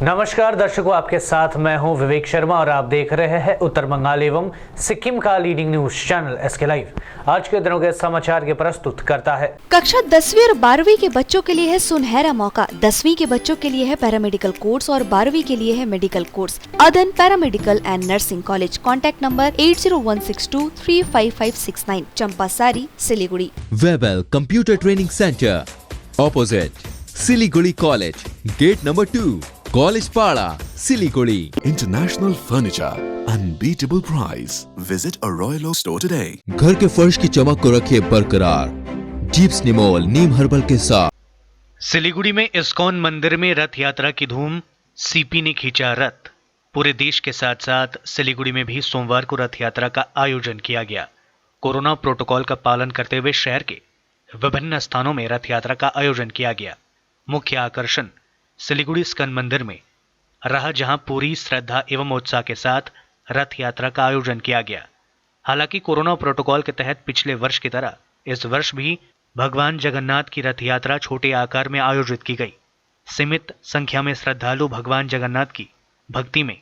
नमस्कार दर्शकों, आपके साथ मैं हूं विवेक शर्मा और आप देख रहे हैं उत्तर बंगाल एवं सिक्किम का leading news channel SK live. आज के दिनों के समाचार के प्रस्तुत करता है। कक्षा 10वीं और 12वीं के बच्चों के लिए है सुनहरा मौका। 10वीं के बच्चों के लिए है पैरामेडिकल कोर्स और 12वीं के लिए है medical course. Adan paramedical and nursing college. Contact number 8016235569, Champasari, Siliguri. Webel computer training centre opposite Siliguri college, gate number 2, college Para, Siliguri. International Furniture, unbeatable price. Visit a Royal Oak store today. घर के फर्श की चमक को रखिए बरकरार जीप्स निमोल नीम हर्बल के साथ। सिलीगुड़ी में इस्कॉन मंदिर में रथ यात्रा की धूम, सीपी ने खींचा रथ। पूरे देश के साथ साथ सिलीगुड़ी में भी सोमवार को रथ यात्रा का आयोजन किया गया। कोरोना प्रोटोकॉल का पालन करते हुए शहर के विभिन्न स्थानों में रथ यात्रा का आयोजन किया गया। मुख्य आकर्षण सिलीगुड़ी इस्कॉन मंदिर में रहा, जहां पूरी श्रद्धा एवं उत्साह के साथ रथ यात्रा का आयोजन किया गया। हालांकि कोरोना प्रोटोकॉल के तहत पिछले वर्ष की तरह इस वर्ष भी भगवान जगन्नाथ की रथ यात्रा छोटे आकार में आयोजित की गई। सीमित संख्या में श्रद्धालु भगवान जगन्नाथ की भक्ति में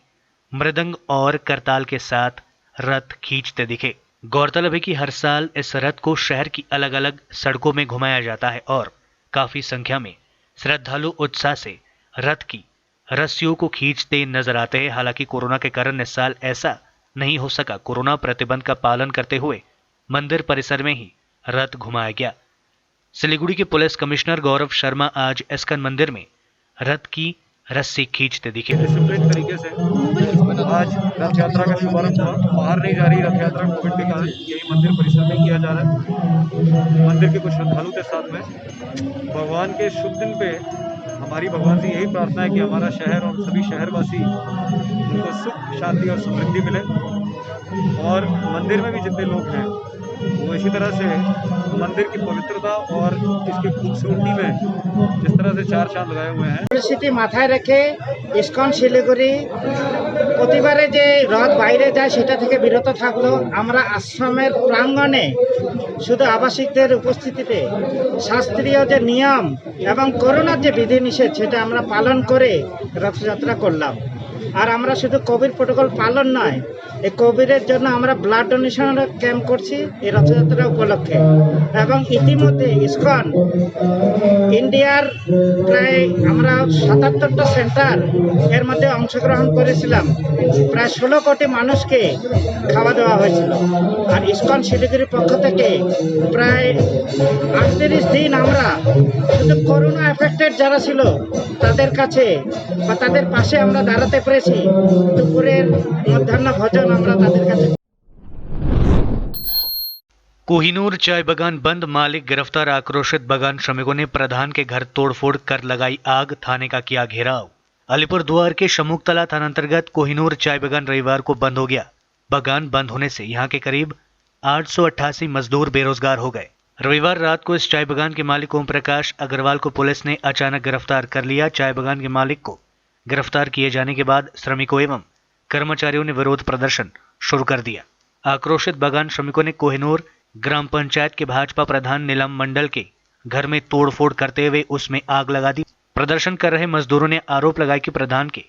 मृदंग और करताल के साथ रथ खींचते दिखे। गौरतलब है कि हर साल इस रथ को शहर की अलग अलग सड़कों में घुमाया जाता है और काफी संख्या में श्रद्धालु उत्साह से रथ की रस्सियों को खींचते नजर आते हैं। हालांकि कोरोना के कारण इस साल ऐसा नहीं हो सका। कोरोना प्रतिबंध का पालन करते हुए मंदिर परिसर में ही रथ घुमाया गया। सिलीगुड़ी के पुलिस कमिश्नर गौरव शर्मा आज इस्कॉन मंदिर में रथ की रस्सी खींचते दिखे। डिसिप्लिन तरीके से आज रथ यात्रा का शुभारंभ हुआ। बाहर नहीं जा रही रथ यात्रा कोविड के कारण, यही मंदिर परिसर में किया जा रहा है। मंदिर के कुछ श्रद्धालु के साथ में भगवान के शुभ दिन पे हमारी भगवान से यही प्रार्थना है कि हमारा शहर और सभी शहरवासी उनको सुख शांति और समृद्धि मिले, और मंदिर में भी जितने लोग हैं वो इसी तरह से मंदिर की पवित्रता और इसकी खूबसूरती में जिस तरह से चार चांद लगाए हुए हैं। পরিস্থিতি মাথায় রেখে ইসকন শিলিগুড়ি প্রতিবারে যে রথ বাইরে যায় সেটা থেকে বিরত থাকলো। আমরা আশ্রমের প্রাঙ্গণে শুধু আবাসিকদের উপস্থিতিতে শাস্ত্রীয় যে নিয়ম এবং করোনার যে বিধিনিষেধ সেটা আমরা পালন করে রথযাত্রা করলাম। আর আমরা শুধু কোভিড প্রোটোকল পালন নয়, এই কোভিডের জন্য আমরা ব্লাড ডোনেশনের ক্যাম্প করছি এই রথযাত্রা উপলক্ষে। এবং ইতিমধ্যে ইসকন ইন্ডিয়ার প্রায় আমরা ৭৭টা সেন্টার এর মধ্যে অংশগ্রহণ করেছিলাম। প্রায় ১৬ কোটি মানুষকে খাওয়া দেওয়া হয়েছিল। আর ইসকন শিলিগুড়ির পক্ষ থেকে প্রায় ৩৮ দিন আমরা শুধু করোনা এফেক্টেড যারা ছিল তাদের কাছে বা তাদের পাশে আমরা দাঁড়াতে পেরেছি। দুপুরের মধ্যাহ্ন ভোজন আমরা তাদের কাছে। कोहिनूर चाय बागान बंद, मालिक गिरफ्तार। आक्रोशित बागान श्रमिकों ने प्रधान के घर तोड़फोड़ कर लगाई आग, थाने का किया घेराव। अलीपुरद्वार के शमुकतला थाना अंतर्गत कोहिनूर चाय बागान रविवार को बंद हो गया। बागान बंद होने से यहां के करीब 888 मजदूर बेरोजगार हो गए। रविवार रात को इस चाय बागान के मालिक ओम प्रकाश अग्रवाल को पुलिस ने अचानक गिरफ्तार कर लिया। चाय बागान के मालिक को गिरफ्तार किए जाने के बाद श्रमिकों एवं कर्मचारियों ने विरोध प्रदर्शन शुरू कर दिया। आक्रोशित बागान श्रमिकों ने कोहिनूर ग्राम पंचायत के भाजपा प्रधान नीलम मंडल के घर में तोड़फोड़ करते हुए उसमें आग लगा दी। प्रदर्शन कर रहे मजदूरों ने आरोप लगाया कि प्रधान के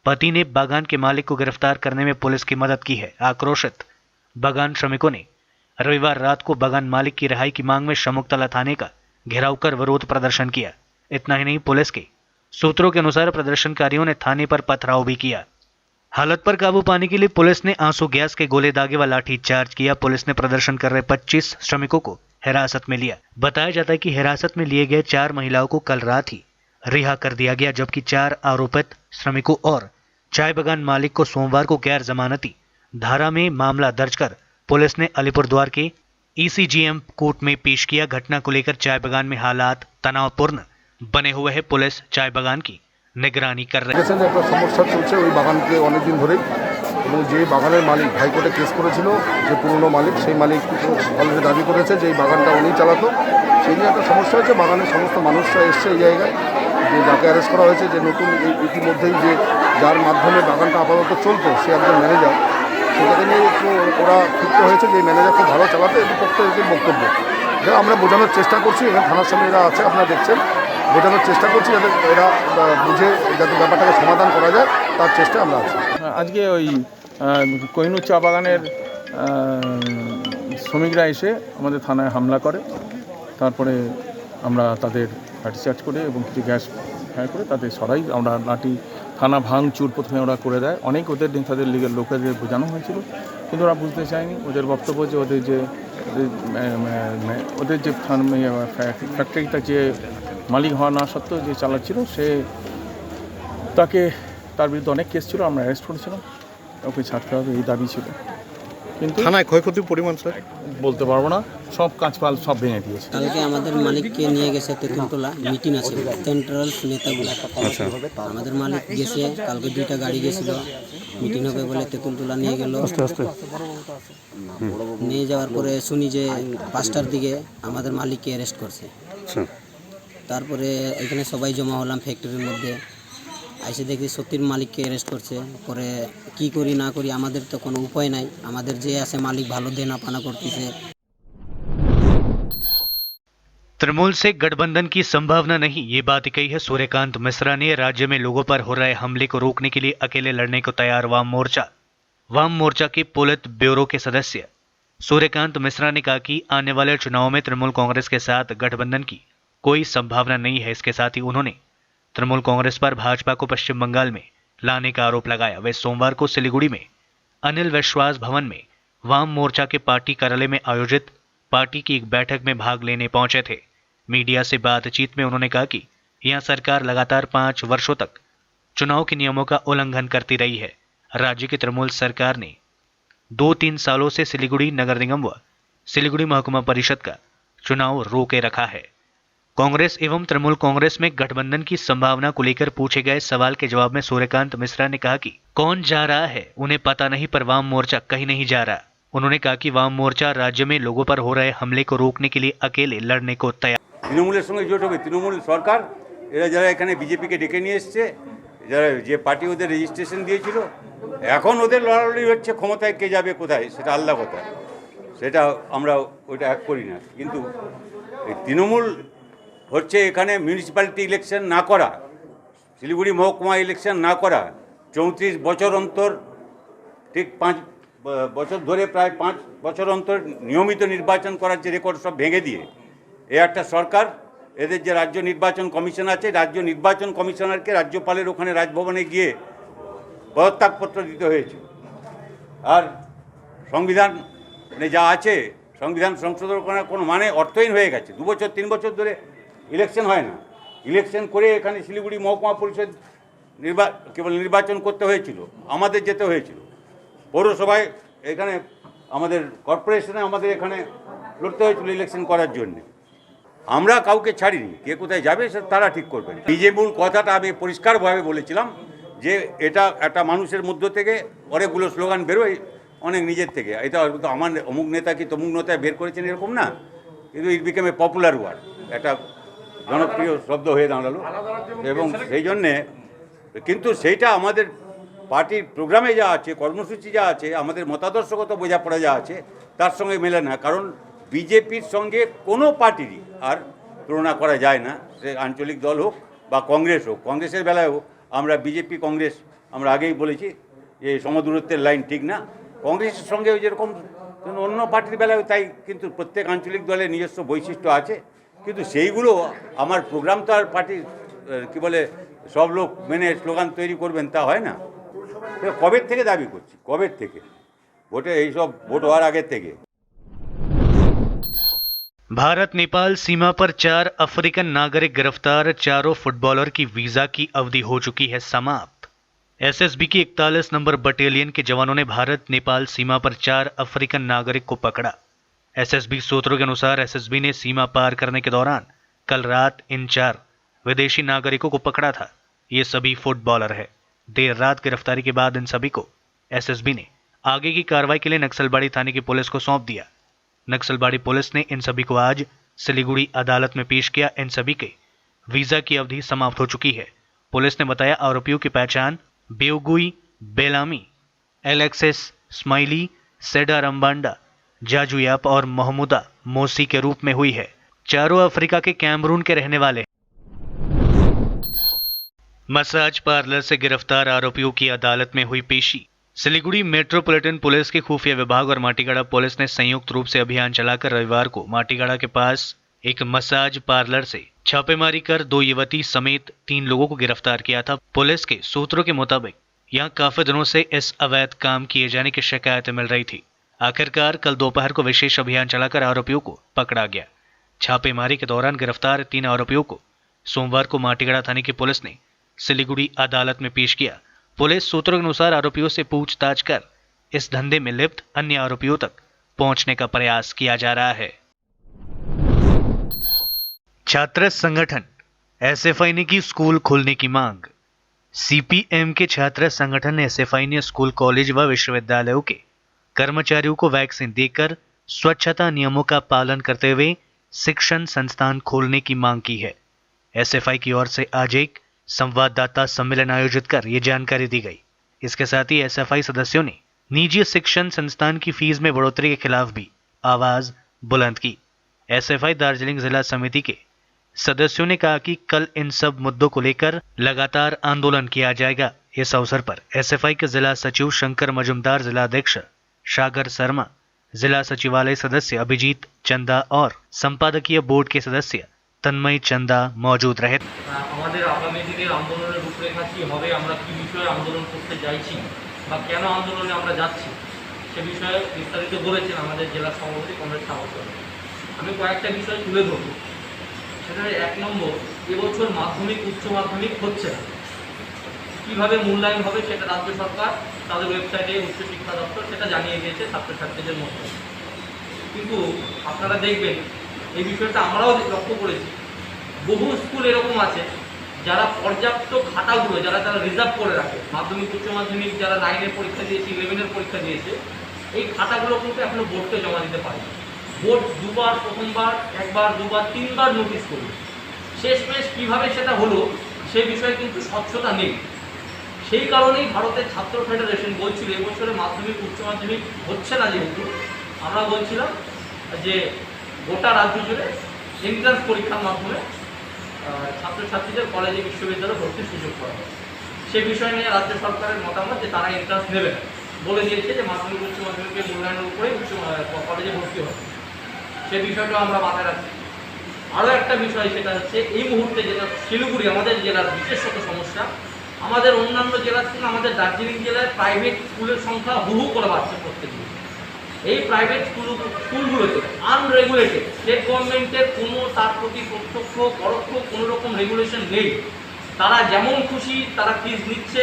पति ने बागान के मालिक को गिरफ्तार करने में पुलिस की मदद की है। आक्रोशित बागान श्रमिकों ने रविवार रात को बागान मालिक की रिहाई की मांग में शमुकतला थाने का घेराव कर विरोध प्रदर्शन किया। इतना ही नहीं, पुलिस के सूत्रों के अनुसार प्रदर्शनकारियों ने थाने पर पथराव भी किया। हालत पर काबू पाने के लिए पुलिस ने आंसू गैस के गोले दागे व लाठी चार्ज किया। पुलिस ने प्रदर्शन कर रहे 25 श्रमिकों को हिरासत में लिया। बताया जाता है कि हिरासत में लिए गए 4 महिलाओं को कल रात ही रिहा कर दिया गया, जबकि 4 आरोपित श्रमिकों और चाय बागान मालिक को सोमवार को गैर जमानती धारा में मामला दर्ज कर पुलिस ने अलीपुरद्वार के ECGM कोर्ट में पेश किया। घटना को लेकर चाय बागान में हालात तनावपूर्ण बने हुए हैं। पुलिस चाय बागान की निगरानी कर रही है। একটা সমস্যা চলছে ওই বাগানকে অনেকদিন ধরেই, এবং যে বাগানের মালিক হাইকোর্টে কেস করেছিল, যে পুরনো মালিক, সেই মালিক অলরেডি দাবি করেছে যে এই বাগানটা উনিই চালাতো। সেই নিয়ে একটা সমস্যা হয়েছে। বাগানের সমস্ত মানুষরা এসছে এই জায়গায়, যে যাকে অ্যারেস্ট করা হয়েছে, যে নতুন ইতিমধ্যেই যে যার মাধ্যমে বাগানটা আপাতত চলতো সে একজন ম্যানেজার, সেটাকে নিয়ে একটু ওরা ক্ষিপ্ত হয়েছে যে ম্যানেজার খুব ভালো চালাতে, এটি পক্ষে বক্তব্য আমরা বোঝানোর চেষ্টা করছি। এখানে থানার সামনে এরা আছে, আপনারা দেখছেন বোঝানোর চেষ্টা করছি, যাতে এরা বুঝে যাতে ব্যাপারটাকে সমাধান করা যায় তার চেষ্টা আমরা আছি। আজকে ওই কোহিনূর চা বাগানের শ্রমিকরা এসে আমাদের থানায় হামলা করে, তারপরে আমরা তাদের লাঠিচার্জ করে এবং কিছু গ্যাস ফায়ার করে তাদের সরাই। আমরা লাঠি থানা ভাঙচুর প্রথমে ওরা করে দেয়। অনেক ওদের তাদের লিগের লোকেদের বোঝানো হয়েছিল, কিন্তু ওরা বুঝতে চায়নি। ওদের বক্তব্য যে ওদের যে ফ্যাক্টরিটা যে মালিক হওয়া না সত্ত্বেও যে চালাচ্ছিল সে তার বিরুদ্ধে অনেক কেস ছিল, আমরা অ্যারেস্ট করেছিলাম, ওকে ছাড়তে হবে এই দাবি ছিল। কিন্তু থানায় ক্ষয়ক্ষতির পরিমাণ স্যার বলতে পারবো না, সব কাঁচপাল সব ভেঙে দিয়েছে। কালকে আমাদের মালিককে নিয়ে গেছে তেঁতুলতলা, মিটিং আছে সেন্ট্রাল নেতাগুলো। আমাদের মালিক গেছে, কালকে 2টা গাড়ি গেছিল, মিটিং হবে বলে তেঁতুলতলা নিয়ে গেল। নিয়ে যাওয়ার পরে শুনি যে 5টার দিকে আমাদের মালিককে অ্যারেস্ট করছে। তারপরে এখানে সবাই জমা হলাম ফ্যাক্টরির মধ্যে, এসে দেখি সত্যির মালিককে অ্যারেস্ট করছে। পরে কি করি না করি, আমাদের তো কোনো উপায় নাই, আমাদের যে আছে মালিক ভালো দেনা পানা করতেছে। तृणमूल से गठबंधन की संभावना नहीं, ये बात कही है सूर्यकांत मिश्रा ने। राज्य में लोगों पर हो रहे हमले को रोकने के लिए अकेले लड़ने को तैयार वाम मोर्चा के पोलित ब्यूरो के सदस्य सूर्यकांत मिश्रा ने कहा कि आने वाले चुनाव में तृणमूल कांग्रेस के साथ गठबंधन की कोई संभावना नहीं है। इसके साथ ही उन्होंने तृणमूल कांग्रेस पर भाजपा को पश्चिम बंगाल में लाने का आरोप लगाया। वे सोमवार को सिलीगुड़ी में अनिल विश्वास भवन में वाम मोर्चा के पार्टी कार्यालय में आयोजित पार्टी की एक बैठक में भाग लेने पहुंचे थे। मीडिया से बातचीत में उन्होंने कहा कि यहां सरकार लगातार 5 वर्षों तक चुनाव के नियमों का उल्लंघन करती रही है। राज्य की तृणमूल सरकार ने 2-3 सालों से सिलीगुड़ी नगर निगम व सिलीगुड़ी महकुमा परिषद का चुनाव रोके रखा है। कांग्रेस एवं तृणमूल कांग्रेस में गठबंधन की संभावना को लेकर पूछे गए सवाल के जवाब में सूर्यकांत मिश्रा ने कहा कि कौन जा रहा है उन्हें पता नहीं, पर वाम मोर्चा कहीं नहीं जा रहा। उन्होंने कहा कि वाम मोर्चा राज्य में लोगों पर हो रहे हमले को रोकने के लिए अकेले लड़ने को तैयार। তৃণমূলের সঙ্গে জোট হবে, তৃণমূল সরকার এরা যারা এখানে বিজেপিকে ডেকে নিয়ে এসছে, যারা যে পার্টি ওদের রেজিস্ট্রেশন দিয়েছিল, এখন ওদের লড়ালড়ি হচ্ছে ক্ষমতায় কে যাবে কোথায়, সেটা আলাদা কথা, সেটা আমরা ওইটা এক করি না। কিন্তু এই তৃণমূল হচ্ছে এখানে মিউনিসিপ্যালিটি ইলেকশন না করা, শিলিগুড়ি মহকুমা ইলেকশন না করা, 34 বছর অন্তর, ঠিক 5 বছর ধরে প্রায় 5 বছর অন্তর নিয়মিত নির্বাচন করার যে রেকর্ড সব ভেঙে দিয়ে এ একটা সরকার, এদের যে রাজ্য নির্বাচন কমিশন আছে, রাজ্য নির্বাচন কমিশনারকে রাজ্যপালের ওখানে রাজভবনে গিয়ে পদত্যাগপত্র দিতে হয়েছে। আর সংবিধানে যা আছে, সংবিধান সংশোধন করার কোনো মানে অর্থহীন হয়ে গেছে। 2 বছর 3 বছর ধরে ইলেকশন হয় না, ইলেকশন করে এখানে শিলিগুড়ি মহকুমা পরিষদ কেবল নির্বাচন করতে হয়েছিল, আমাদের যেতে হয়েছিল পৌরসভায়, এখানে আমাদের কর্পোরেশনে আমাদের এখানে লড়তে হয়েছিল ইলেকশন করার জন্যে। আমরা কাউকে ছাড়িনি, কে কোথায় যাবে সেটা তারা ঠিক করবেন। বিজেপির কথাটা আমি পরিষ্কারভাবে বলেছিলাম যে এটা একটা মানুষের মধ্য থেকে অনেকগুলো স্লোগান বেরোয়, অনেক নিজের থেকে। এটা হয়তো আমার অমুক নেতা কি তমুক নেতা বের করেছেন এরকম না, কিন্তু it became a popular word, একটা জনপ্রিয় শব্দ হয়ে দাঁড়ালো। এবং সেই জন্যে কিন্তু সেইটা আমাদের পার্টির প্রোগ্রামে যা আছে, কর্মসূচি যা আছে, আমাদের মতাদর্শগত বোঝাপড়া যা আছে তার সঙ্গে মেলে না। কারণ বিজেপির সঙ্গে কোনো পার্টিরই আর তুলনা করা যায় না, সে আঞ্চলিক দল হোক বা কংগ্রেস হোক। কংগ্রেসের বেলায়ও আমরা বিজেপি কংগ্রেস আমরা আগেই বলেছি যে সমদূরত্বের লাইন ঠিক না। কংগ্রেসের সঙ্গে যেরকম অন্য পার্টির বেলায়ও তাই, কিন্তু প্রত্যেক আঞ্চলিক দলের নিজস্ব বৈশিষ্ট্য আছে। কিন্তু সেইগুলো আমার প্রোগ্রাম তো আর পার্টির কী বলে সব লোক মেনে স্লোগান তৈরি করবেন তা হয় না। কবে থেকে দাবি করছি, কবে থেকে ভোটে এইসব ভোট হওয়ার আগের থেকে। भारत नेपाल सीमा पर 4 अफ्रीकन नागरिक गिरफ्तार, चारों फुटबॉलर की वीजा की अवधि हो चुकी है समाप्त। एसएसबी की 41 नंबर बटालियन के जवानों ने भारत नेपाल सीमा पर 4 अफ्रीकन नागरिक को पकड़ा। एसएसबी सूत्रों के अनुसार एसएसबी ने सीमा पार करने के दौरान कल रात इन 4 विदेशी नागरिकों को पकड़ा था। ये सभी फुटबॉलर है। देर रात गिरफ्तारी के बाद इन सभी को एसएसबी ने आगे की कार्रवाई के लिए नक्सलबाड़ी थाने की पुलिस को सौंप दिया। नक्सलबाड़ी पुलिस ने इन सभी को आज सिलीगुड़ी अदालत में पेश किया। इन सभी के वीजा की अवधि समाप्त हो चुकी है। पुलिस ने बताया आरोपियों की पहचान बेउगुई बेलामी, एलेक्सिस स्माइली, सेडा रंबांडा, जाजुयाप और मोहम्मदा मोसी के रूप में हुई है। चारों अफ्रीका के कैमरून के रहने वाले हैं। मसाज पार्लर से गिरफ्तार आरोपियों की अदालत में हुई पेशी। सिलीगुड़ी मेट्रोपॉलिटन पुलिस के खुफिया विभाग और माटीगढ़ा पुलिस ने संयुक्त रूप से अभियान चलाकर रविवार को माटीगढ़ा के पास एक मसाज पार्लर से छापेमारी कर 2 युवती समेत 3 लोगों को गिरफ्तार किया था। पुलिस के सूत्रों के मुताबिक यहां काफी दिनों से इस अवैध काम किए जाने की शिकायतें मिल रही थी। आखिरकार कल दोपहर को विशेष अभियान चलाकर आरोपियों को पकड़ा गया। छापेमारी के दौरान गिरफ्तार 3 आरोपियों को सोमवार को माटीगढ़ा थाने की पुलिस ने सिलीगुड़ी अदालत में पेश किया। पुलिस सूत्रों के अनुसार आरोपियों से पूछताछ कर इस धंधे में लिप्त अन्य आरोपियों तक पहुंचने का प्रयास किया जा रहा है। छात्र संगठन एसएफआई ने की स्कूल खोलने की मांग। सीपीएम के छात्र संगठन एसएफआई ने स्कूल, कॉलेज व विश्वविद्यालयों के कर्मचारियों को वैक्सीन देकर स्वच्छता नियमों का पालन करते हुए शिक्षण संस्थान खोलने की मांग की है। एसएफआई की ओर से आज एक संवाददाता सम्मेलन आयोजित कर ये जानकारी दी गई। इसके साथ ही एसएफआई सदस्यों ने निजी शिक्षण संस्थान की फीस में बढ़ोतरी के खिलाफ भी आवाज बुलंद की। एसएफआई दार्जिलिंग जिला समिति के सदस्यों ने कहा कि कल इन सब मुद्दों को लेकर लगातार आंदोलन किया जाएगा। इस अवसर पर एसएफआई के जिला सचिव शंकर मजुमदार, जिला अध्यक्ष सागर शर्मा, जिला सचिवालय सदस्य अभिजीत चंदा और संपादकीय बोर्ड के सदस्य तन्मय चंदा मौजूद रहे। আমাদের আগামী দিনের আন্দোলনের রূপরেখা কি হবে, আমরা কি বিষয়ে আন্দোলন করতে চাইছি বা কেন আন্দোলনে আমরা যাচ্ছি সে বিষয়ে বিস্তারিত বলেছেন আমাদের জেলা সভাপতি কমরেড সাগর। আমি কয়েকটা বিষয় তুলে ধরব। সেটা 1 নম্বর, এবছর মাধ্যমিক উচ্চ মাধ্যমিক হচ্ছে না। কীভাবে মূল্যায়ন হবে সেটা রাজ্য সরকার তাদের ওয়েবসাইটে উচ্চ শিক্ষা দপ্তর সেটা জানিয়ে দিয়েছে ছাত্রছাত্রীদের মধ্যে। কিন্তু আপনারা দেখবেন এই বিষয়টা আমরাও লক্ষ্য করেছি, বহু স্কুল এরকম আছে যারা পর্যাপ্ত খাতাগুলো যারা রিজার্ভ করে রাখে, মাধ্যমিক উচ্চ মাধ্যমিক যারা 9-এর পরীক্ষা দিয়েছে, 11-এর পরীক্ষা দিয়েছে, এই খাতাগুলো কিন্তু এখনো বোর্ডকে জমা দিতে পারে। বোর্ড দুবার, প্রথমবার একবার, দুবার, 3বার নোটিশ করবে। শেষমেশ কীভাবে সেটা হলো সে বিষয়ে কিন্তু স্বচ্ছতা নেই। সেই কারণেই ভারতের ছাত্র ফেডারেশন বলছিল এবছরে মাধ্যমিক উচ্চ মাধ্যমিক হচ্ছে না, যেহেতু আমরা বলছিলাম যে গোটা রাজ্য জুড়ে এন্ট্রান্স পরীক্ষার মাধ্যমে ছাত্রছাত্রীদের কলেজে বিশ্ববিদ্যালয়ে ভর্তির সুযোগ করা হবে। সে বিষয় নিয়ে রাজ্য সরকারের মতামত যে তারা এন্ট্রান্স নেবে না, বলে দিয়েছে যে মাধ্যমিক উচ্চ মাধ্যমিকের মূল্যায়নের উপরে কলেজে ভর্তি হবে। সে বিষয়টা আমরা মাথায় রাখছি। আরও একটা বিষয় সেটা হচ্ছে এই মুহূর্তে যেটা শিলিগুড়ি আমাদের জেলার বিশেষত সমস্যা, আমাদের অন্যান্য জেলার থেকে আমাদের দার্জিলিং জেলায় প্রাইভেট স্কুলের সংখ্যা হুহু করে বাড়ছে প্রত্যেকদিন। এই প্রাইভেট স্কুলগুলোতে আনরেগুলেটেড, স্টেট গভর্নমেন্টের কোনো তার প্রতি প্রত্যক্ষ পরোক্ষ কোনো রকম রেগুলেশন নেই। তারা যেমন খুশি তারা ফিস নিচ্ছে।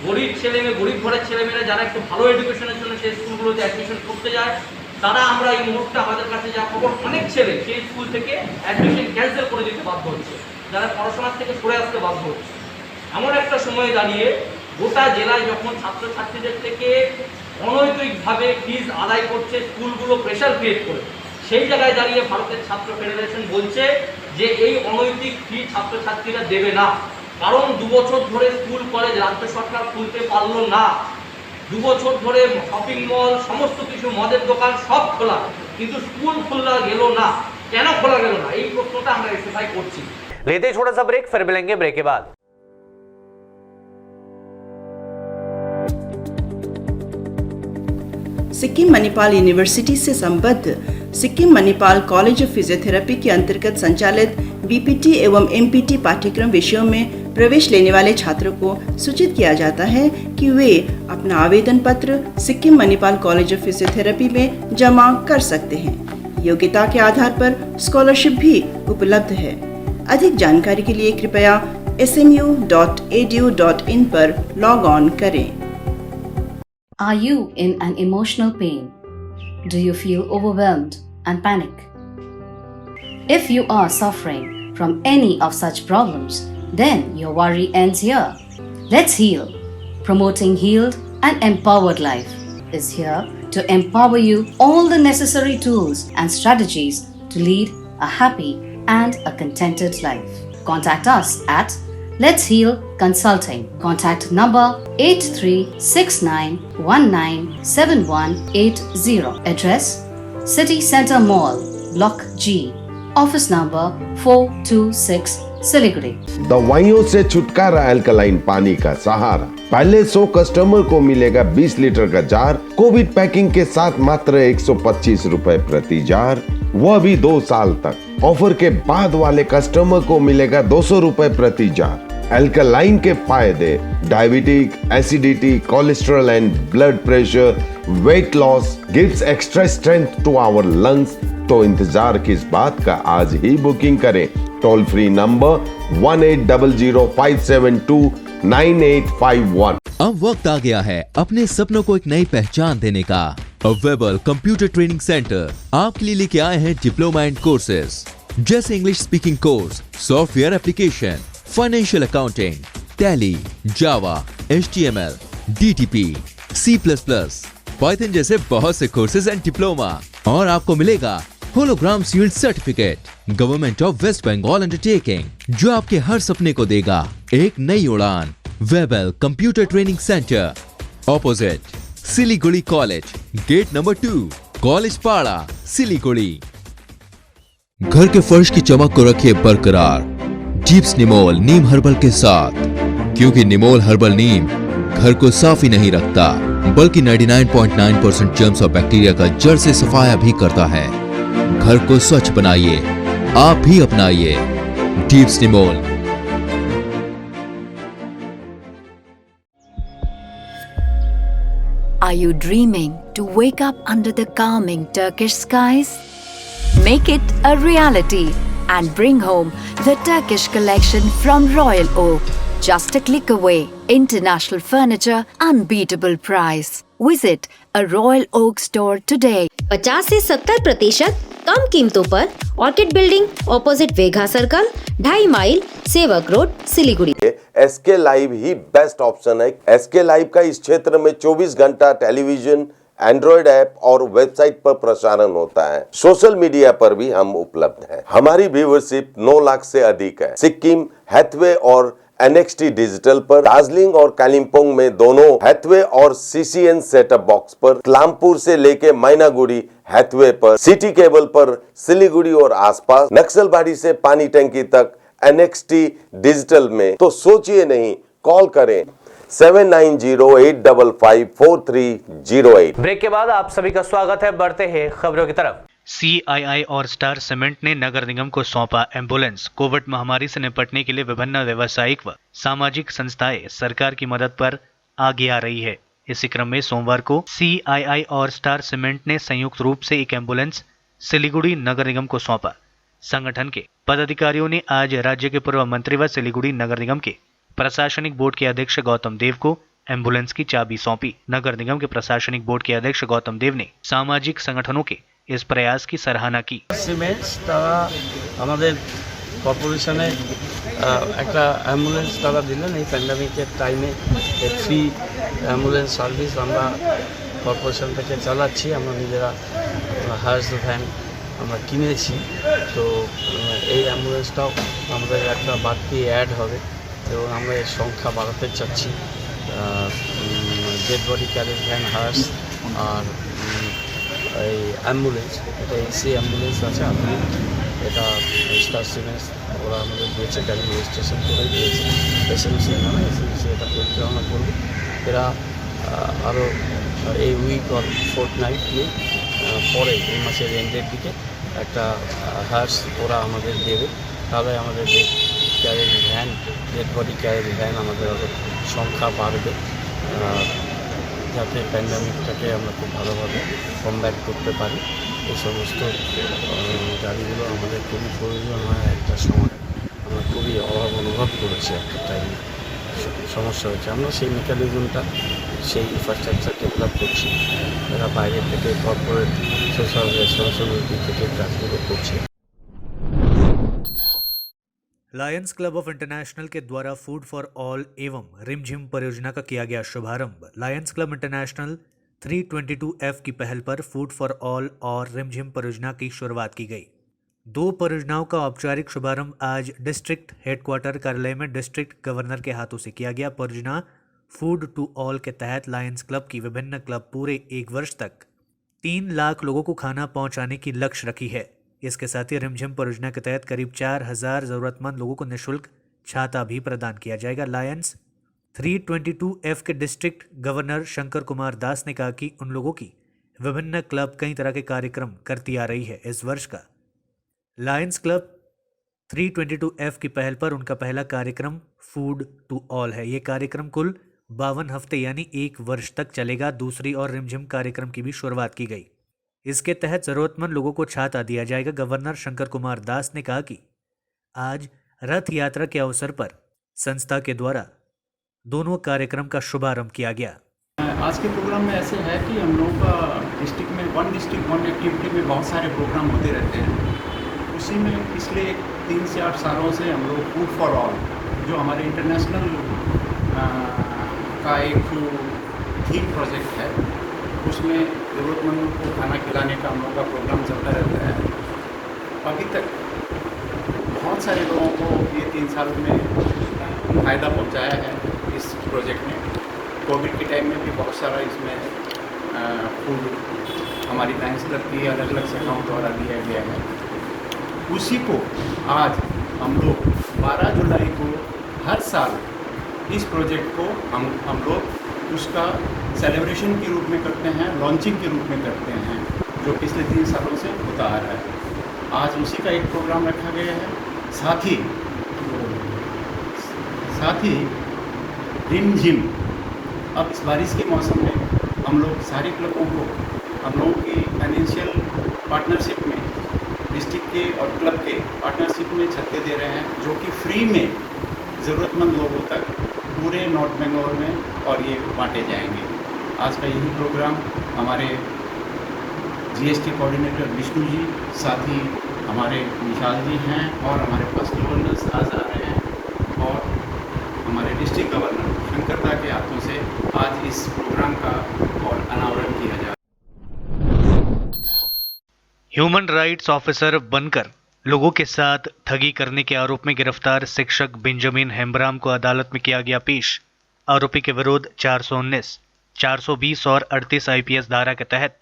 গরিব ছেলেমেয়ে, গরিব ঘরের ছেলেমেয়েরা যারা একটু ভালো এডুকেশনের জন্য সেই স্কুলগুলোতে অ্যাডমিশন করতে যায়, তারা আমরা এই মুহূর্তে আমাদের কাছে যা খবর, অনেক ছেলে সেই স্কুল থেকে অ্যাডমিশন ক্যান্সেল করে দিতে বাধ্য হচ্ছে, যারা পড়াশোনার থেকে সরে আসতে বাধ্য হচ্ছে। এমন একটা সময় দাঁড়িয়ে গোটা জেলায় যখন ছাত্রছাত্রীদের থেকে অনৈতিকভাবে ফিস আদায় করছে স্কুলগুলো, প্রেশার ক্রিয়েট করে, সেই জায়গায় দাঁড়িয়ে ভারতের ছাত্র ফেডারেশন বলছে যে এই অনৈতিক ফি ছাত্রছাত্রীরা দেবে না। কারণ 2 বছর ধরে স্কুল কলেজ রাজ্য সরকার খুলতে পারলো না। 2 বছর ধরে শপিং মল, সমস্ত কিছু, মদের দোকান সব খোলা, কিন্তু স্কুল খোলা গেল না। কেন খোলা গেল না, এই প্রশ্নটা আমরা এসএফআই করছি। लेते छोटा सा ब्रेक, फिर मिलेंगे ब्रेक के बाद। सिक्किम मणिपाल यूनिवर्सिटी से संबद्ध Sikkim Manipal college of physiotherapy के अंतर्गत संचालित बीपीटी एवं एमपीटी पाठ्यक्रम विषयों में प्रवेश लेने वाले छात्रों को सूचित किया जाता है कि वे अपना आवेदन पत्र Sikkim Manipal college of physiotherapy में जमा कर सकते हैं। योग्यता के आधार पर स्कॉलरशिप भी उपलब्ध है। अधिक जानकारी के लिए कृपया smu.edu.in पर लॉग ऑन करें। Are you in an emotional pain? Do you feel overwhelmed and panic? If you are suffering from any of such problems, then your worry ends here. Let's Heal, promoting healed and empowered life, is here to empower you all the necessary tools and strategies to lead a happy and a contented life. Contact us at Let's Heal Consulting. Contact number 8369197180. Address City Centre Mall, Block G. Office number 426 Siliguri. दवाइयों से छुटकारा, alkaline पानी का सहारा। पहले 100 customer को मिलेगा 20 litre का jar, Covid packing के साथ मात्र 125 रुपए प्रति जार, वह भी 2 साल तक। ऑफर के बाद वाले कस्टमर को मिलेगा 200 रुपए प्रति जार। अल्कलाइन के फायदे: diabetic, acidity, cholesterol and blood pressure, weight loss, gives extra strength to our lungs. तो इंतजार किस बात का, आज ही बुकिंग करें। Toll free number 1800-572-9851। अब वक्त आ गया है अपने सपनों को एक नई पहचान देने का। अवेलेबल कंप्यूटर ट्रेनिंग सेंटर आपके लिए लेके आए हैं डिप्लोमा एंड कोर्सेज जैसे English speaking course, software application, financial accounting, tally, java, HTML, DTP, C++, Python जैसे बहुत से कोर्सेज एंड डिप्लोमा। और आपको मिलेगा hologram sealed certificate government of west Bengal undertaking, जो आपके हर सपने को देगा एक नई उड़ान। Webel computer training centre, opposite Siliguri college, gate number 2, college Para, Siliguri. घर के फर्श की चमक को रखिए बरकरार जीप्स निमोल नीम हर्बल के साथ, क्योंकि निमोल हर्बल नीम घर को साफ ही नहीं रखता बल्कि 99.9% जर्म्स और बैक्टीरिया का जड़ से सफाया भी करता है। घर को स्वच्छ बनाइए, आप भी अपनाइए deeps Nimol. Are you dreaming to wake up under the calming Turkish skies? Make it a reality and bring home the Turkish collection from Royal Oak. Just a click away. International furniture, unbeatable price. Visit a Royal Oak store today. 50 से 70% कम कीमतों पर orchid building, opposite वेगा circle, 2.5 mile, सेवक road, Siliguri. SK live ही best option है। SK live का इस क्षेत्र में 24 घंटा टेलीविजन, एंड्रॉइड ऐप और वेबसाइट पर प्रसारण होता है। सोशल मीडिया पर भी हम उपलब्ध हैं। हमारी व्यूवरशिप 9 लाख से अधिक है। सिक्किम, हैथवे और NXT डिजिटल पर, दार्जिलिंग और कालिम्पोंग में दोनों हैथवे और CCN सेटअप बॉक्स पर, क्लामपुर से लेके मैनागुड़ी हैथवे पर, सिटी केबल पर, सिलीगुड़ी और आसपास, नक्सलबाड़ी से पानी टंकी तक NXT डिजिटल में। तो सोचिए नहीं, कॉल करें 7908554308। ब्रेक के बाद आप सभी का स्वागत है। बढ़ते हैं खबरों की तरफ। CII और स्टार सीमेंट ने नगर निगम को सौंपा एम्बुलेंस। कोविड महामारी से निपटने के लिए विभिन्न व्यावसायिक व सामाजिक संस्थाएं सरकार की मदद पर आगे आ रही है। इसी क्रम में सोमवार को CII और स्टार सीमेंट ने संयुक्त रूप से एक एम्बुलेंस सिलीगुड़ी नगर निगम को सौंपा। संगठन के पदाधिकारियों ने आज राज्य के पूर्व मंत्री व सिलीगुड़ी नगर निगम के प्रशासनिक बोर्ड के अध्यक्ष गौतम देव को एम्बुलेंस की चाबी सौंपी। नगर निगम के प्रशासनिक बोर्ड के अध्यक्ष गौतम देव ने सामाजिक संगठनों के इस प्रयास की सराहना की। সিমেন্টস তারা আমাদের কর্পোরেশনে একটা অ্যাম্বুলেন্স তারা দিলেন এই প্যান্ডামিকের টাইমে ফ্রি অ্যাম্বুলেন্স সার্ভিস আমরা কর্পোরেশন থেকে চালাচ্ছি। আমরা নিজেরা হায়ার্স ভ্যান আমরা কিনেছি। তো এই অ্যাম্বুলেন্সটাও আমাদের একটা বাড়তি অ্যাড হবে এবং আমরা এর সংখ্যা বাড়াতে চাচ্ছি। ডেড বডি ক্যারেজ ভ্যান হায়ার্স আর এই অ্যাম্বুলেন্স, এটা AC অ্যাম্বুলেন্স আছে। আপনি এটা স্টার সিমেন্টস ওরা আমাদের দিয়েছে, গাড়ি রেজিস্ট্রেশন করে দিয়েছে SMC নামে। SMC এটা পরিচালনা করবে। এরা আরও এই উইক অর ফোর্টনাইটলি পরে এই মাসের এন্ডের দিকে একটা হায়ার্স ওরা আমাদের দেবে। তাহলে আমাদের dead carriage van, dead body carriage van আমাদের আরও সংখ্যা বাড়বে, যাতে প্যান্ডামিকটাকে আমরা খুব ভালোভাবে কমব্যাট করতে পারি। এই সমস্ত গাড়িগুলো আমাদের খুবই প্রয়োজন হয়। একটা সময় আমরা খুবই অভাব অনুভব করেছি, একটা টাইমে সমস্যা হয়েছে। আমরা সেই মেকানিজমটা, সেই ইনফ্রাস্ট্রাকচার ডেভেলপ করছি। এরা বাইরে থেকে কর্পোরেট সোশ্যাল রেসপন্সিবিলিটি থেকে কাজগুলো করছে। लायंस क्लब ऑफ इंटरनेशनल के द्वारा फूड फॉर ऑल एवं रिमझिम परियोजना का किया गया शुभारंभ। लायंस क्लब इंटरनेशनल 322F की पहल पर फूड फॉर ऑल और रिमझिम परियोजना की शुरुआत की गई। 2 परियोजनाओं का औपचारिक शुभारंभ आज डिस्ट्रिक्ट हेडक्वार्टर कार्यालय में डिस्ट्रिक्ट गवर्नर के हाथों से किया गया। परियोजना फूड टू ऑल के तहत लायंस क्लब की विभिन्न क्लब पूरे 1 वर्ष तक 3 लाख लोगों को खाना पहुंचाने की लक्ष्य रखी है। इसके साथ ही रिमझिम परियोजना के तहत करीब 4000 जरूरतमंद लोगों को निःशुल्क छाता भी प्रदान किया जाएगा। लायंस 322F के डिस्ट्रिक्ट गवर्नर शंकर कुमार दास ने कहा कि उन लोगों की विभिन्न क्लब कई तरह के कार्यक्रम करती आ रही है। इस वर्ष का लायंस क्लब 322F की पहल पर उनका पहला कार्यक्रम फूड टू ऑल है। ये कार्यक्रम कुल 52 हफ्ते यानी 1 वर्ष तक चलेगा। दूसरी और रिमझिम कार्यक्रम की भी शुरुआत की गई। इसके तहत जरूरतमंद लोगों को छाता दिया जाएगा। गवर्नर शंकर कुमार दास ने कहा कि आज रथ यात्रा के अवसर पर संस्था के द्वारा दोनों कार्यक्रम का शुभारंभ किया गया। आज के प्रोग्राम में ऐसे है कि हम लोगों का डिस्ट्रिक्ट में वन एक्टिविटी में बहुत सारे प्रोग्राम होते रहते हैं। उसी में पिछले 3 से 8 सालों से हम लोग फूड फॉर ऑल जो हमारे इंटरनेशनल का एक थीम प्रोजेक्ट है, उसमें ज़रूरतमंदों को खाना खिलाने का हम लोगों का प्रोग्राम चलता रहता है। अभी तक बहुत सारे लोगों को ये 3 साल में फ़ायदा पहुंचाया है इस प्रोजेक्ट में। कोविड के टाइम में भी बहुत सारा इसमें फूड हमारी लायंस क्लब की अलग अलग शाखाओं द्वारा दिया गया है। उसी को आज हम लोग 12 जुलाई को हर साल इस प्रोजेक्ट को हम लोग उसका सेलिब्रेशन के रूप में करते हैं, लॉन्चिंग के रूप में करते हैं, जो पिछले 3 सालों से होता आ रहा है। आज उसी का एक प्रोग्राम रखा गया है। साथ ही रिमझिम अब इस बारिश के मौसम में हम लोग सारे क्लबों को हम लोगों की फाइनेंशियल पार्टनरशिप में डिस्ट्रिक्ट के और क्लब के पार्टनरशिप में छत्ते दे रहे हैं, जो कि फ्री में ज़रूरतमंद लोगों तक पूरे नॉर्थ बेंगलोर में और ये बांटे जाएंगे। आज का यही प्रोग्राम हमारे GST कोऑर्डिनेटर विष्णु जी, साथ ही हमारे विशाल जी हैं और हमारे पास गवर्नर्स आज आ रहे हैं और हमारे डिस्ट्रिक्ट गवर्नर शंकर दा के हाथों से आज इस प्रोग्राम का और अनावरण किया जाए। ह्यूमन राइट्स ऑफिसर बनकर लोगों के साथ ठगी करने के आरोप में गिरफ्तार शिक्षक बेंजामिन हेम्ब्राम को अदालत में किया गया पेश। आरोपी के विरुद्ध 419, 420 और 38 IPS धारा के तहत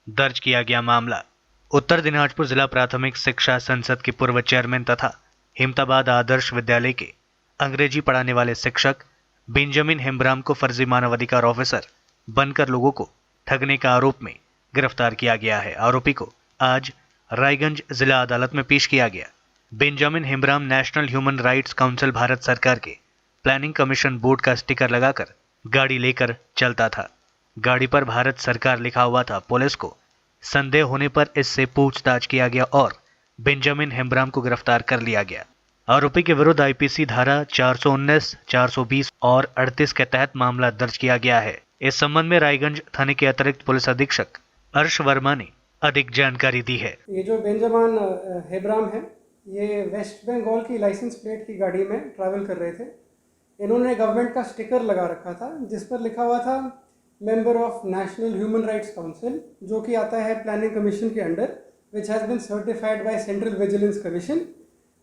दर्ज किया गया मामला। उत्तर दिनाजपुर जिला प्राथमिक शिक्षा संसद के पूर्व चेयरमैन तथा हिमताबाद आदर्श विद्यालय के अंग्रेजी पढ़ाने वाले शिक्षक बेंजामिन हेम्ब्राम को फर्जी मानवाधिकार ऑफिसर बनकर लोगों को ठगने का आरोप में गिरफ्तार किया गया है। आरोपी को आज रायगंज जिला अदालत में पेश किया गया। Benjamin Hembram national human rights council Bharat सरकार के प्लानिंग कमीशन बोर्ड का स्टिकर लगाकर गाड़ी लेकर चलता था। गाड़ी पर भारत सरकार लिखा हुआ था। पुलिस को संदेह होने पर इससे पूछताछ किया गया और बेंजामिन हेम्ब्राम को गिरफ्तार कर लिया गया। आरोपी के विरुद्ध IPC धारा 419, 420 और 38 के तहत मामला दर्ज किया गया है। इस संबंध में रायगंज थाने के अतिरिक्त पुलिस अधीक्षक अर्श वर्मा ने अधिक जानकारी दी है। ये जो बेंजामिन हेम्ब्राम है, ये वेस्ट बंगाल की लाइसेंस प्लेट की गाड़ी में ट्रैवल कर रहे थे। इन्होंने गवर्नमेंट का स्टिकर लगा रखा था जिस पर लिखा हुआ था member of national human rights council, जो कि आता है प्लानिंग कमीशन के under, which has been certified by central vigilance commission,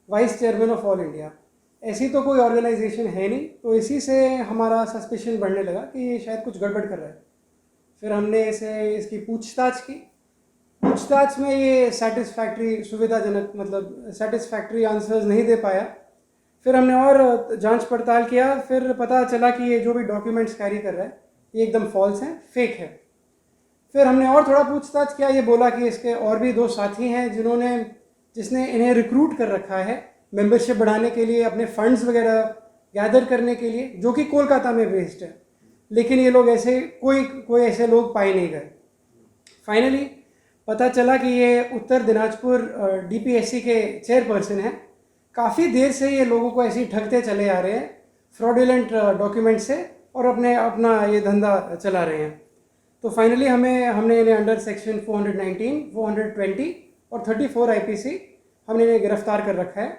vice chairman of all India. ऐसी तो कोई ऑर्गेनाइजेशन है नहीं, तो इसी से हमारा सस्पिशन बढ़ने लगा कि ये शायद कुछ गड़बड़ कर रहा है। फिर हमने इसकी पूछताछ की। पूछताछ में ये सेटिस्फैक्ट्री सुविधाजनक मतलब सेटिस्फैक्ट्री आंसर्स नहीं दे पाया। फिर हमने और जांच पड़ताल किया। फिर पता चला कि ये जो भी डॉक्यूमेंट्स कैरी कर रहा है ये एकदम फॉल्स हैं, फेक है। फिर हमने और थोड़ा पूछताछ किया। ये बोला कि इसके और भी 2 साथी हैं जिसने इन्हें रिक्रूट कर रखा है मेंबरशिप बढ़ाने के लिए, अपने फंड्स वगैरह गैदर करने के लिए, जो कि कोलकाता में बेस्ड है। लेकिन ये लोग ऐसे कोई ऐसे लोग पाए नहीं गए। फाइनली पता चला कि ये उत्तर दिनाजपुर DPSC के चेयरपर्सन हैं। काफ़ी देर से ये लोगों को ऐसे ही ठगते चले आ रहे हैं फ्रॉडुलेंट डॉक्यूमेंट से और अपना ये धंधा चला रहे हैं। तो फाइनली हमने इन्हें अंडर सेक्शन 419, 420 और 34 IPC हमने इन्हें गिरफ्तार कर रखा है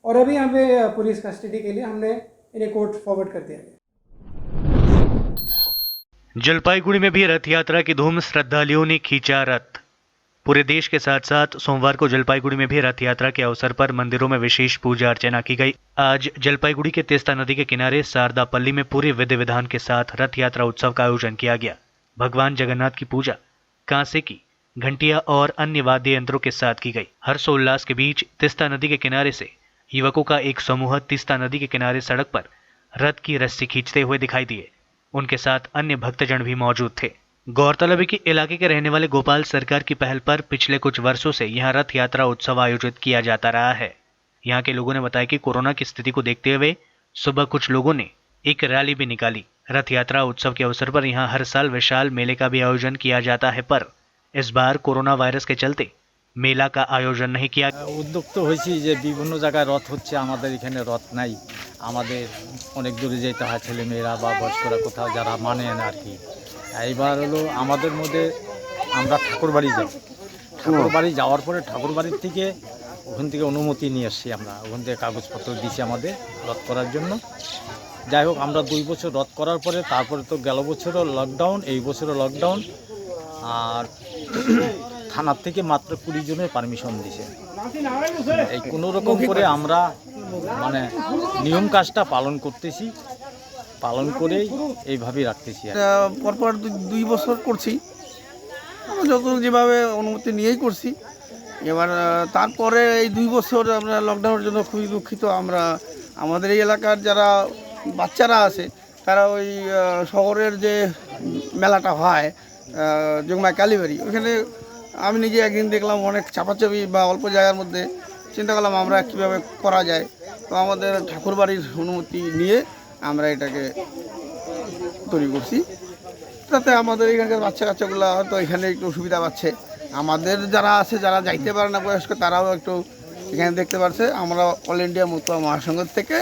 और अभी हमें पुलिस कस्टडी के लिए हमने इन्हें कोर्ट फॉरवर्ड कर दिया गया। जलपाईगुड़ी में भी रथ यात्रा की धूम, श्रद्धालुओं ने खींचा रथ। पूरे देश के साथ साथ सोमवार को जलपाईगुड़ी में भी रथ यात्रा के अवसर पर मंदिरों में विशेष पूजा अर्चना की गई। आज जलपाईगुड़ी के तेस्ता नदी के किनारे शारदापल्ली में पूरे विधि विधान के साथ रथ यात्रा उत्सव का आयोजन किया गया। भगवान जगन्नाथ की पूजा कांसे की घंटियां और अन्य वाद्य यंत्रों के साथ की गई। हर्षोल्लास के बीच तीस्ता नदी के किनारे से युवकों का एक समूह तीस्ता नदी के किनारे सड़क पर रथ की रस्सी खींचते हुए दिखाई दिए। उनके साथ अन्य भक्तजन भी मौजूद थे। गौरतलब है कि इलाके के रहने वाले गोपाल सरकार की पहल पर पिछले कुछ वर्षों से यहां रथ यात्रा उत्सव आयोजित किया जाता रहा है। यहां के लोगों ने बताया कि कोरोना की स्थिति को देखते हुए सुबह कुछ लोगों ने एक रैली भी निकाली। रथ यात्रा उत्सव के अवसर पर यहां हर साल विशाल मेले का भी आयोजन किया जाता है, पर इस बार कोरोना वायरस के चलते मेला का आयोजन नहीं किया। উদ্যোগ তো হয়েছি যে বিভিন্ন জায়গায় রথ হচ্ছে, আমাদের এখানে রথ নাই, আমাদের অনেক দূরে যেতে হয় ছেলেমেয়েরা বা বয়স্করা কোথাও যারা মানে না আর কি। এইবার হলো আমাদের মধ্যে আমরা ঠাকুরবাড়ি যাই, ঠাকুরবাড়ি যাওয়ার পরে ঠাকুরবাড়ির থেকে ওখান থেকে অনুমতি নিয়ে আসছি, আমরা ওখান থেকে কাগজপত্র দিয়েছি আমাদের রথ করার জন্য। যাই হোক, আমরা 2 বছর রথ করার পরে তারপরে তো গেল বছরও লকডাউন, এই বছরও লকডাউন, আর থানার থেকে মাত্র 20 জনের পারমিশন দিয়েছে। এই কোনো রকম করে আমরা মানে নিয়ম কাজটা পালন করতেছি, পালন করেই এইভাবেই রাখতেছি। পরপর 2 বছর করছি, যত যেভাবে অনুমতি নিয়েই করছি। এবার তারপরে এই 2 বছর আমরা লকডাউনের জন্য খুবই দুঃখিত। আমরা আমাদের এই এলাকার যারা বাচ্চারা আছে তারা ওই শহরের যে মেলাটা হয় যোগমায়া কালীবাড়ি, ওখানে আমি নিজে একদিন দেখলাম অনেক চাপাচাপি বা অল্প জায়গার মধ্যে। চিন্তা করলাম আমরা কীভাবে করা যায়, তো আমাদের ঠাকুরবাড়ির অনুমতি নিয়ে আমরা এটাকে তৈরি করছি। তাতে আমাদের এখানকার বাচ্চা কাচ্চাগুলো হয়তো এখানে একটু সুবিধা পাচ্ছে, আমাদের যারা আছে যারা যাইতে পারে না বয়স্ক তারাও একটু এখানে দেখতে পাচ্ছে। আমরা অল ইন্ডিয়া মতুয়া মহাসংঘ থেকে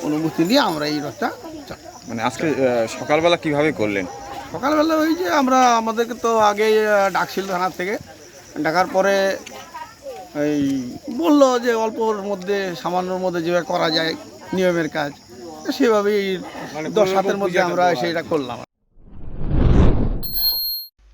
অনুমতি নিয়ে আমরা এই রথটা মানে আজকে সকালবেলা কিভাবে করলেন? সকালবেলা ওই যে আমরা আমাদেরকে তো আগেই ডাকছিল থানার থেকে, ডাকার পরে এই বললো যে অল্পর মধ্যে সামান্যর মধ্যে যেভাবে করা যায় নিয়মের কাজ, সেভাবেই 10-7 মধ্যে আমরা সেটা করলাম।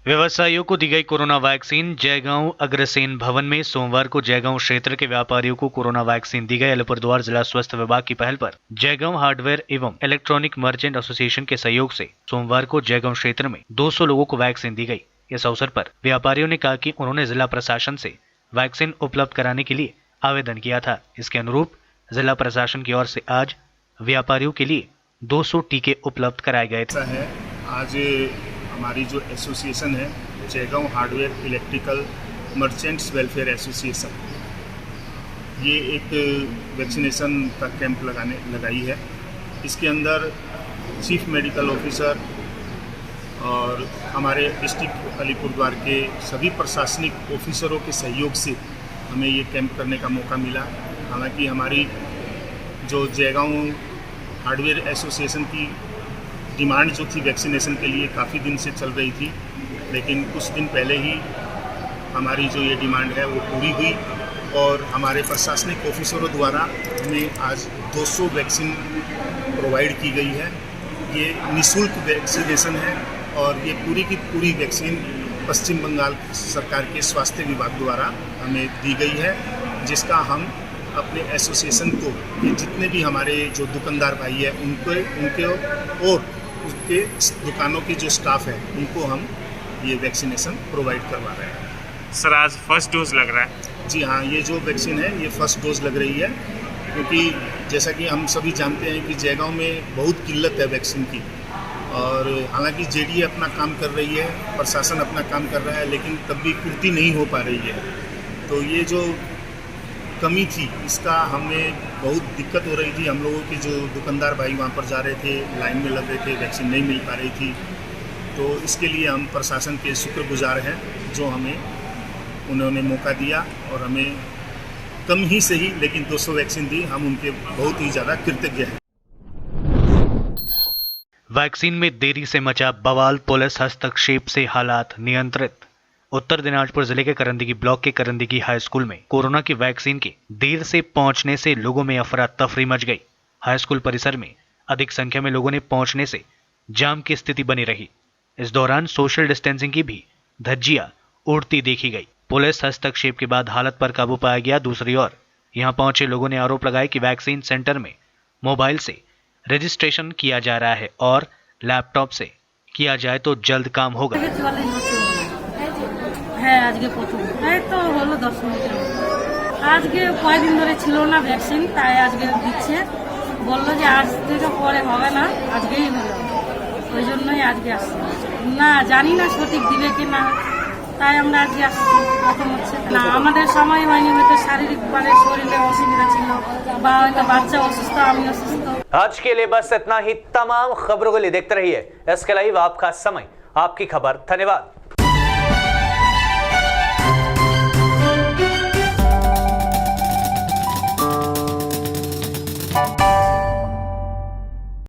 व्यवसायियों को दी गई कोरोना वैक्सीन। जयगांव अग्रसेन भवन में सोमवार को जयगांव क्षेत्र के व्यापारियों को कोरोना वैक्सीन दी गई। अलीपुरद्वार जिला स्वास्थ्य विभाग की पहल पर जयगांव हार्डवेयर एवं इलेक्ट्रॉनिक मर्चेंट एसोसिएशन के सहयोग से सोमवार को जयगांव क्षेत्र में 200 लोगों को वैक्सीन दी गई। इस अवसर पर व्यापारियों ने कहा कि उन्होंने जिला प्रशासन से वैक्सीन उपलब्ध कराने के लिए आवेदन किया था। इसके अनुरूप जिला प्रशासन की ओर से आज व्यापारियों के लिए 200 टीके उपलब्ध कराए गए थे। आज हमारी जो एसोसिएशन है Jaigaon hardware electrical merchants welfare association, ये एक वैक्सीनेशन का कैंप लगाई है। इसके अंदर चीफ मेडिकल ऑफिसर और हमारे डिस्ट्रिक्ट अलीपुरद्वार के सभी प्रशासनिक ऑफिसरों के सहयोग से हमें ये कैंप करने का मौका मिला। हालांकि हमारी जो जयगांव हार्डवेयर एसोसिएशन की डिमांड जो थी वैक्सीनेशन के लिए काफ़ी दिन से चल रही थी, लेकिन कुछ दिन पहले ही हमारी जो ये डिमांड है वो पूरी हुई और हमारे प्रशासनिक ऑफिसरों द्वारा हमें आज 200 वैक्सीन प्रोवाइड की गई है। ये निःशुल्क वैक्सीनेशन है और ये पूरी की पूरी वैक्सीन पश्चिम बंगाल सरकार के स्वास्थ्य विभाग द्वारा हमें दी गई है, जिसका हम अपने एसोसिएशन को ये जितने भी हमारे जो दुकानदार भाई है उनके और उसके दुकानों की जो स्टाफ है उनको हम ये वैक्सीनेशन प्रोवाइड करवा रहे हैं। सर आज फर्स्ट डोज लग रहा है? जी हाँ, ये जो वैक्सीन है ये फर्स्ट डोज लग रही है, क्योंकि जैसा कि हम सभी जानते हैं कि जयगांव में बहुत किल्लत है वैक्सीन की। और हालांकि जेडीए अपना काम कर रही है, प्रशासन अपना काम कर रहा है, लेकिन तब भी पूर्ति नहीं हो पा रही है। तो ये जो कमी थी इसका हमें बहुत दिक्कत हो रही थी। हम लोगों के जो दुकानदार भाई वहाँ पर जा रहे थे, लाइन में लग रहे थे, वैक्सीन नहीं मिल पा रही थी। तो इसके लिए हम प्रशासन के शुक्रगुजार हैं जो हमें उन्होंने मौका दिया और हमें कम ही सही लेकिन 200 वैक्सीन दी। हम उनके बहुत ही ज़्यादा कृतज्ञ हैं। वैक्सीन में देरी से मचा बवाल, पुलिस हस्तक्षेप से हालात नियंत्रित। उत्तर दिनाजपुर जिले के करंदगी ब्लॉक के करंदगी हाई स्कूल में कोरोना की वैक्सीन के देर से पहुंचने से लोगों में अफरा तफरी मच गई। हाई स्कूल परिसर में अधिक संख्या में लोगों ने पहुंचने से जाम की स्थिति बनी रही। इस दौरान सोशल डिस्टेंसिंग की भी धज्जियां उड़ती देखी गई। पुलिस हस्तक्षेप के बाद हालत पर काबू पाया गया। दूसरी ओर यहां पहुंचे लोगों ने आरोप लगाया कि वैक्सीन सेंटर में मोबाइल से रजिस्ट्रेशन किया जा रहा है और लैपटॉप से किया जाए तो जल्द काम होगा। আজকে প্রথম, এই তো হলো 10 মিনিটের মতো। আজকে কয়েকদিন ধরে ছিল না ভ্যাকসিন, তাই আজকে দিচ্ছে। বললো যে আজ থেকে পরে হবে না, আজকেই হলো, ওই জন্যই আজকে আসছি। না জানি না সঠিক দিবে কি না, তাই আমরা আজকে আসছি। প্রথম হচ্ছে না, আমাদের সময় হয়নি, হয়তো শারীরিক মানে শরীরে অসুবিধা ছিল বা হয়তো বাচ্চা অসুস্থ, আমি অসুস্থ। आज के लिए बस इतना ही। तमाम खबरों के लिए देखते रहिए SK लाइव, आपका समय आपकी खबर। धन्यवाद।